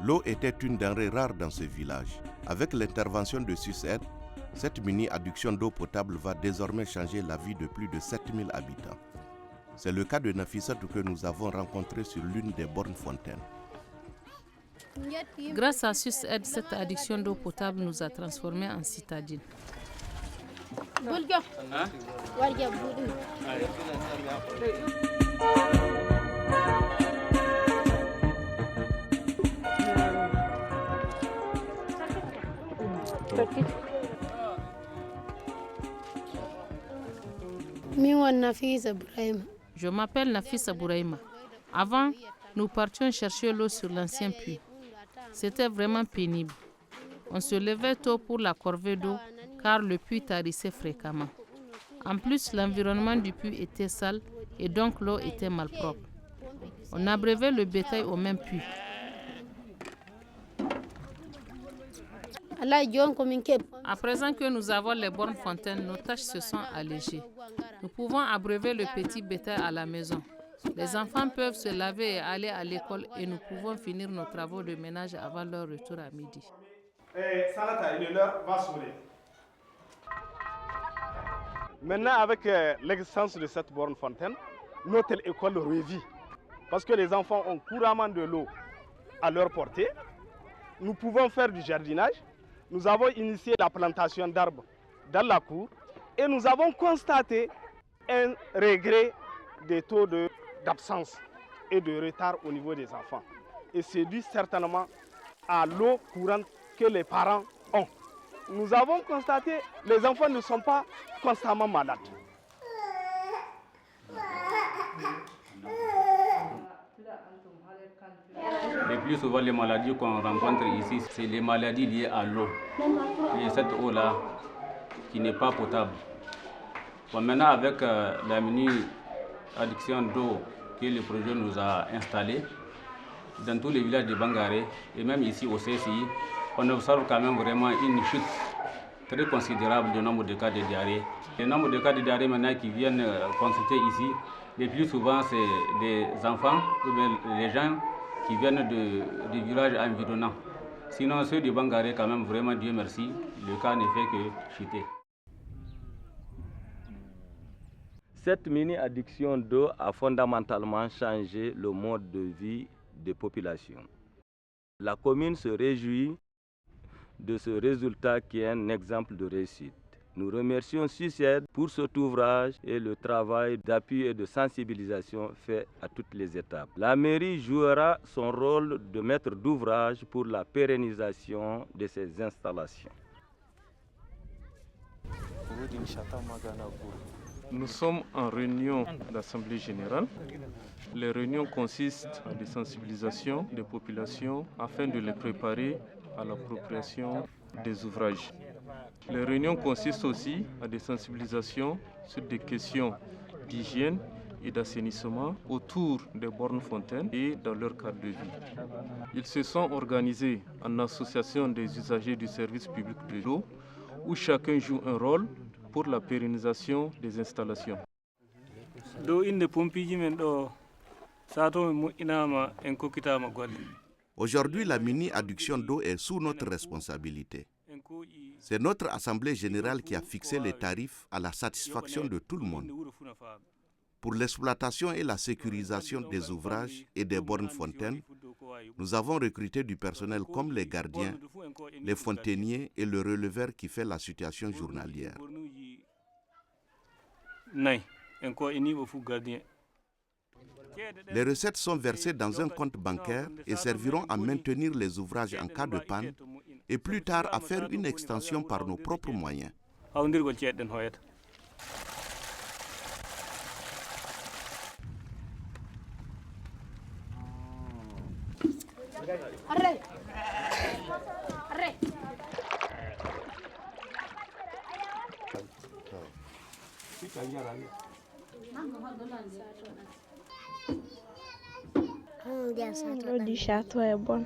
L'eau était une denrée rare dans ce village. Avec l'intervention de SUSAID, cette mini-adduction d'eau potable va désormais changer la vie de plus de 7000 habitants. C'est le cas de Nafissatou que nous avons rencontré sur l'une des bornes fontaines. Grâce à SUSAID, cette adduction d'eau potable nous a transformés en citadines. Je m'appelle Nafissa Bouraïma. Avant, nous partions chercher l'eau sur l'ancien puits. C'était vraiment pénible. On se levait tôt pour la corvée d'eau car le puits tarissait fréquemment. En plus, l'environnement du puits était sale et donc l'eau était malpropre. On abreuvait le bétail au même puits. À présent que nous avons les bornes fontaines, nos tâches se sont allégées. Nous pouvons abreuver le petit bétail à la maison. Les enfants peuvent se laver et aller à l'école et nous pouvons finir nos travaux de ménage avant leur retour à midi. Salata, il est l'heure, va sonner. Maintenant, avec l'existence de cette borne fontaine, notre école revit. Parce que les enfants ont couramment de l'eau à leur portée. Nous pouvons faire du jardinage. Nous avons initié la plantation d'arbres dans la cour. Et nous avons constaté un regret des taux d'absence et de retard au niveau des enfants. Et c'est dû certainement à l'eau courante que les parents ont. Nous avons constaté que les enfants ne sont pas constamment malades. Le plus souvent, les maladies qu'on rencontre ici, c'est les maladies liées à l'eau. Et cette eau-là, qui n'est pas potable. Bon, maintenant, avec la mini-adduction d'eau que le projet nous a installée, dans tous les villages de Bangaré, et même ici au CCI, on observe quand même vraiment une chute très considérable du nombre de cas de diarrhée. Le nombre de cas de diarrhée maintenant qui viennent consulter ici, le plus souvent c'est des enfants ou bien les gens qui viennent du village environnant. Sinon ceux de Bangaré, quand même vraiment Dieu merci, le cas ne fait que chuter. Cette mini-adduction d'eau a fondamentalement changé le mode de vie des populations. La commune se réjouit de ce résultat qui est un exemple de réussite. Nous remercions SUSAID pour cet ouvrage et le travail d'appui et de sensibilisation fait à toutes les étapes. La mairie jouera son rôle de maître d'ouvrage pour la pérennisation de ces installations. Nous sommes en réunion d'Assemblée générale. Les réunions consistent en des sensibilisations des populations afin de les préparer à l'appropriation des ouvrages. Les réunions consistent aussi à des sensibilisations sur des questions d'hygiène et d'assainissement autour des bornes fontaines et dans leur cadre de vie. Ils se sont organisés en association des usagers du service public de l'eau où chacun joue un rôle pour la pérennisation des installations. Aujourd'hui, la mini-adduction d'eau est sous notre responsabilité. C'est notre Assemblée générale qui a fixé les tarifs à la satisfaction de tout le monde. Pour l'exploitation et la sécurisation des ouvrages et des bornes fontaines, nous avons recruté du personnel comme les gardiens, les fontainiers et le releveur qui fait la situation journalière. Les recettes sont versées dans un compte bancaire et serviront à maintenir les ouvrages en cas de panne et plus tard à faire une extension par nos propres moyens. L'eau du château est bonne.